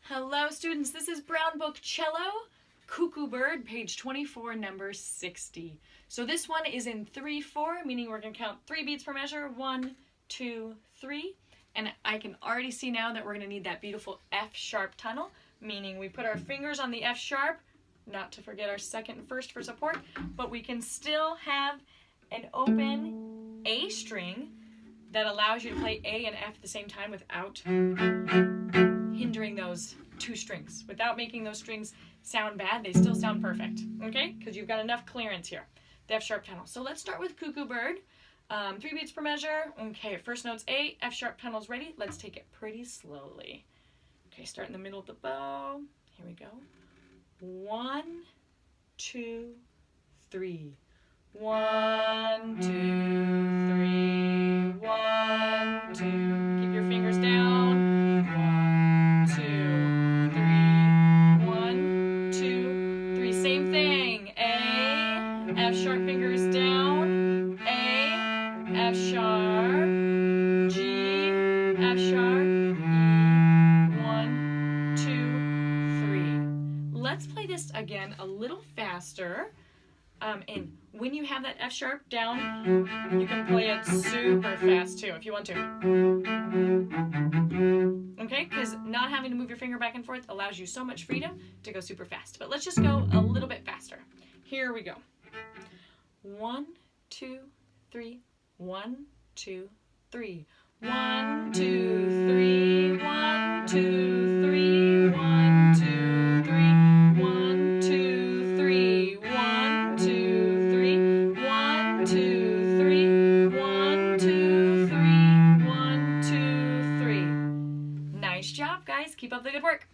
Hello students, this is Brown Book Cello, Cukoo Bird, page 24, number 60. So this one is in 3/4, meaning we're going to count 3 beats per measure, 1, 2, 3. And I can already see now that we're going to need that beautiful F-sharp tunnel, meaning we put our fingers on the F-sharp, not to forget our second and first for support, but we can still have an open A string that allows you to play A and F at the same time without hindering those 2 strings. Without making those strings sound bad, they still sound perfect, okay? Because you've got enough clearance here, the F-sharp tunnel. So let's start with Cukoo Bird. 3 beats per measure. Okay, first note's A, F-sharp tunnel's ready. Let's take it pretty slowly. Okay, start in the middle of the bow. Here we go. 1, 2, 3. 1, 2, 3. 1, 2. Keep your fingers down. 1, 2, 3. 1, 2, 3. Same thing. A, F-sharp fingers down. A, F-sharp. G, F-sharp. E. 1, 2, 3. Let's play this again a little faster. And when you have that F-sharp down, you can play it super fast too if you want to. Okay, because not having to move your finger back and forth allows you so much freedom to go super fast. But let's just go a little bit faster. Here we go. 1, 2, 3. 1, 2, 3. 1, 2, 3. 1, 2, 3. 1, 2, 3. 1, 2, 3. 1, 2, 3. 1, 2, 3. 1, 2, 3. 1, 2, 3. Nice job, guys. Keep up the good work.